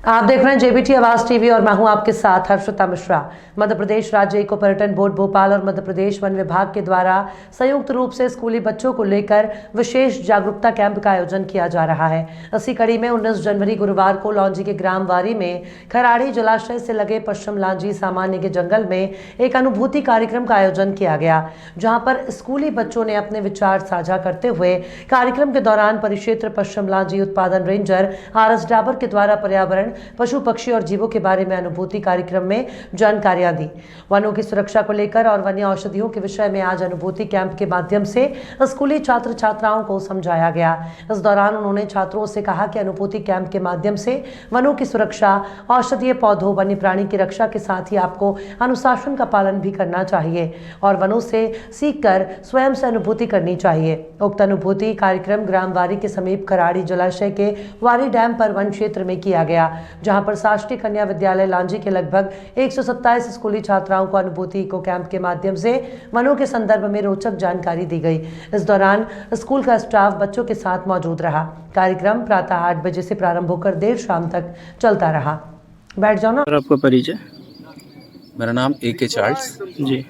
आप देख रहे हैं जेबीटी आवाज टीवी और मैं हूं आपके साथ हर्षिता मिश्रा। मध्य प्रदेश राज्य इको पर्यटन बोर्ड भोपाल और मध्य प्रदेश वन विभाग के द्वारा संयुक्त रूप से स्कूली बच्चों को लेकर विशेष जागरूकता कैंप का आयोजन किया जा रहा है। इसी कड़ी में 19 जनवरी गुरुवार को लौंजी के ग्राम वारी में खराड़ी जलाशय से लगे पश्चिम लांजी सामान्य के जंगल में एक अनुभूति कार्यक्रम का आयोजन किया गया, जहां पर स्कूली बच्चों ने अपने विचार साझा करते हुए कार्यक्रम के दौरान परिक्षेत्र पश्चिम लांजी उत्पादन रेंजर RS डाबर के द्वारा पर्यावरण, पशु पक्षी और जीवों के बारे में अनुभूति कार्यक्रम में जानकारियां दी। वनों की सुरक्षा को लेकर और वन्य औषधियों के विषय में आज अनुभूति कैंप के माध्यम से स्कूली छात्र छात्राओं को समझाया गया। इस दौरान उन्होंने छात्रों से कहा कि अनुभूति कैंप के माध्यम से वनों की सुरक्षा, औषधीय पौधों, वन्य प्राणी की रक्षा के साथ ही आपको अनुशासन का पालन भी करना चाहिए और वनों से सीखकर स्वयं से अनुभूति करनी चाहिए। उक्त अनुभूति कार्यक्रम ग्राम वारी के समीप खराड़ी जलाशय के वारी डैम पर वन क्षेत्र में किया गया, जहां पर शासकीय कन्या विद्यालय लांजी के लगभग 127 स्कूली छात्राओं को अनुभूति इको कैंप के माध्यम से वनों के संदर्भ में रोचक जानकारी दी गई। इस दौरान स्कूल का स्टाफ बच्चों के साथ मौजूद रहा। कार्यक्रम प्रातः 8 बजे से प्रारंभ होकर देर शाम तक चलता रहा। बैठ जाओ ना। आपका परिचय? मेरा नाम AK चार्ल्स जी।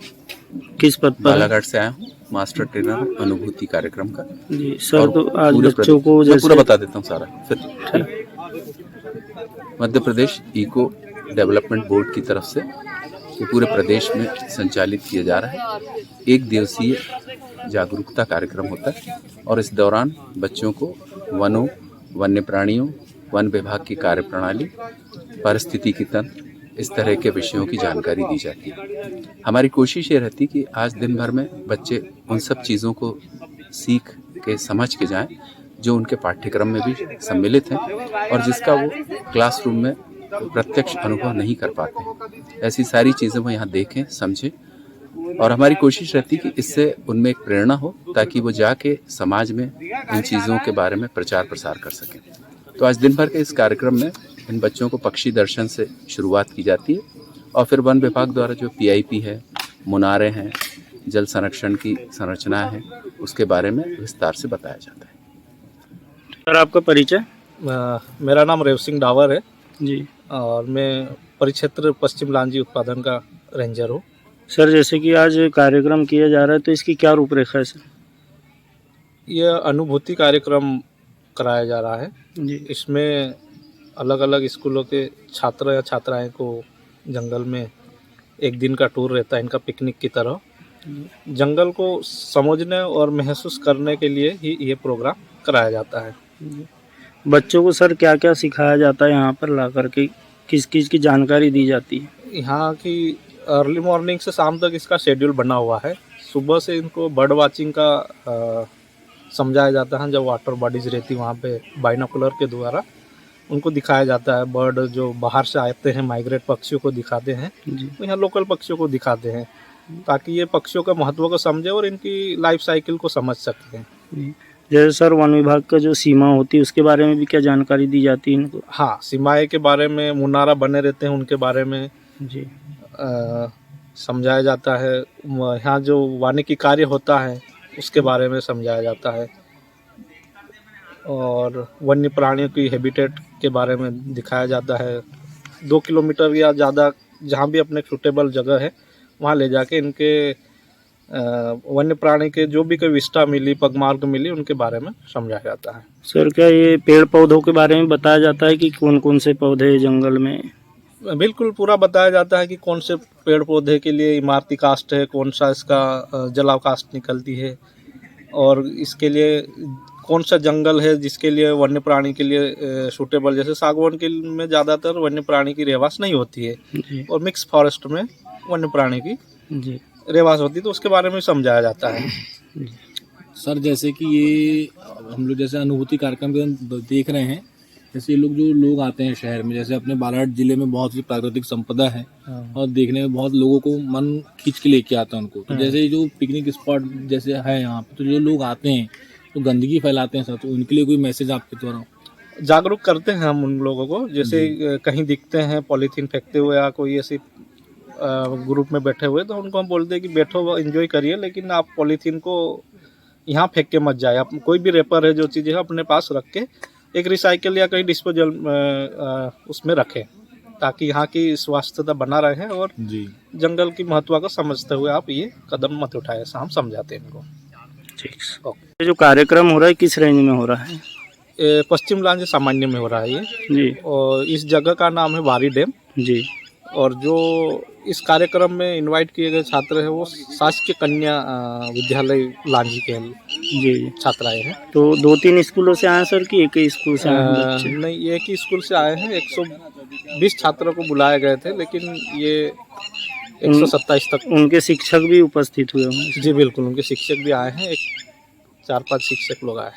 किस पद पर? बालाघाट से आया हूँ, मास्टर ट्रेनर अनुभूति कार्यक्रम का। जी सर, तो आज पूरे बच्चों को मैं जैसे पूरा बता देता हूँ सारा फिर। Madhya Pradesh eco development board की तरफ से ये पूरे प्रदेश में संचालित किया जा रहा है। एक दिवसीय जागरूकता कार्यक्रम होता है और इस दौरान बच्चों को वनों, वन्य प्राणियों, वन विभाग की कार्यप्रणाली, पारिस्थितिकी तंत्र, इस तरह के विषयों की जानकारी दी जाती है। हमारी कोशिश ये रहती है कि आज दिन भर में बच्चे उन सब चीज़ों को सीख के समझ के जाएं जो उनके पाठ्यक्रम में भी सम्मिलित हैं और जिसका वो क्लासरूम में प्रत्यक्ष अनुभव नहीं कर पाते। ऐसी सारी चीज़ें वो यहाँ देखें, समझें और हमारी कोशिश रहती है कि इससे उनमें एक प्रेरणा हो ताकि वो जाके समाज में इन चीज़ों के बारे में प्रचार प्रसार कर सकें। तो आज दिन भर के इस कार्यक्रम में इन बच्चों को पक्षी दर्शन से शुरुआत की जाती है और फिर वन विभाग द्वारा जो PIP है, मुनारे हैं, जल संरक्षण की संरचना है, उसके बारे में विस्तार से बताया जाता है। सर आपका परिचय? मेरा नाम रेव सिंह डावर है जी। और मैं परिक्षेत्र पश्चिम लांजी उत्पादन का रेंजर हूँ। सर जैसे कि आज कार्यक्रम किया जा रहा है तो इसकी क्या रूपरेखा है सर? यह अनुभूति कार्यक्रम कराया जा रहा है जी। इसमें अलग अलग स्कूलों के छात्र या छात्राएं को जंगल में एक दिन का टूर रहता है इनका पिकनिक की तरह। जंगल को समझने और महसूस करने के लिए ही ये प्रोग्राम कराया जाता है। बच्चों को सर क्या क्या सिखाया जाता है यहाँ पर ला करके, किस किस की जानकारी दी जाती है? यहाँ की अर्ली मॉर्निंग से शाम तक इसका शेड्यूल बना हुआ है। सुबह से इनको बर्ड वाचिंग का समझाया जाता है। जब वाटर बॉडीज रहती वहाँ पे बाइनोकुलर के द्वारा उनको दिखाया जाता है। बर्ड जो बाहर से आते हैं, माइग्रेट पक्षियों को दिखाते हैं, तो यहाँ लोकल पक्षियों को दिखाते हैं ताकि ये पक्षियों का महत्व को समझे और इनकी लाइफ साइकिल को समझ सकें। जैसे सर वन विभाग का जो सीमा होती है उसके बारे में भी क्या जानकारी दी जाती है इनको? हाँ, सीमाएं के बारे में, मुनारा बने रहते हैं उनके बारे में जी समझाया जाता है। यहाँ जो वानिकी कार्य होता है उसके बारे में समझाया जाता है और वन्य प्राणियों की हैबिटेट के बारे में दिखाया जाता है। 2 किलोमीटर या ज़्यादा जहाँ भी अपने सूटेबल जगह है वहाँ ले जाके इनके वन्य प्राणी के जो भी कोई विष्टा मिली, पगमार्ग मिली, उनके बारे में समझाया जाता है। सर क्या ये पेड़ पौधों के बारे में बताया जाता है कि कौन कौन से पौधे जंगल में? बिल्कुल पूरा बताया जाता है कि कौन से पेड़ पौधे के लिए इमारती कास्ट है, कौन सा इसका जलाव कास्ट निकलती है और इसके लिए कौन सा जंगल है जिसके लिए वन्य प्राणी के लिए सूटेबल। जैसे सागवान के में ज़्यादातर वन्य प्राणी की रहवास नहीं होती है और मिक्स फॉरेस्ट में वन्य प्राणी की रहवास होती है, तो उसके बारे में समझाया जाता है। सर जैसे कि ये हम लोग जैसे अनुभूति कार्यक्रम देख रहे हैं, जैसे ये जो लोग आते हैं शहर में, जैसे अपने बालाघाट जिले में बहुत सी प्राकृतिक संपदा है और देखने में बहुत लोगों को मन खींच के लेके आता है उनको। तो जैसे ये जो पिकनिक स्पॉट जैसे है यहाँ पे, तो जो लोग आते हैं तो गंदगी फैलाते हैं सर, तो उनके लिए कोई मैसेज आपके द्वारा? जागरूक करते हैं हम उन लोगों को। जैसे कहीं दिखते हैं पॉलीथीन फेंकते हुए या कोई ऐसी ग्रुप में बैठे हुए, तो उनको हम बोलते हैं कि बैठो एंजॉय करिए, लेकिन आप पॉलीथीन को यहाँ फेंक के मत जाए। आप कोई भी रेपर है, जो चीज़ें है अपने पास रख के एक रिसाइकल या कहीं डिस्पोजल उसमें रखें, ताकि यहाँ की स्वास्थ्यता बना रहे और जी जंगल की महत्व को समझते हुए आप ये कदम मत उठाए, ऐसा हम समझाते हैं इनको। ठीक। ये जो कार्यक्रम हो रहा है किस रेंज में हो रहा है? पश्चिम लांजी सामान्य में हो रहा है ये, जी और इस जगह का नाम है वारी डैम। जी और जो इस कार्यक्रम में इनवाइट किए गए छात्र हैं वो शासकीय कन्या विद्यालय लांजी के जी। छात्राएं हैं। तो 2-3 स्कूलों से आए सर कि एक ही स्कूल से आए हैं बच्चे? नहीं, एक ही स्कूल से आए हैं। 120 छात्रों को बुलाए गए थे, लेकिन ये 127 तक। उनके शिक्षक भी उपस्थित हुए होंगे? जी बिल्कुल, उनके शिक्षक भी आए हैं, 4-5 शिक्षक लोग आए हैं।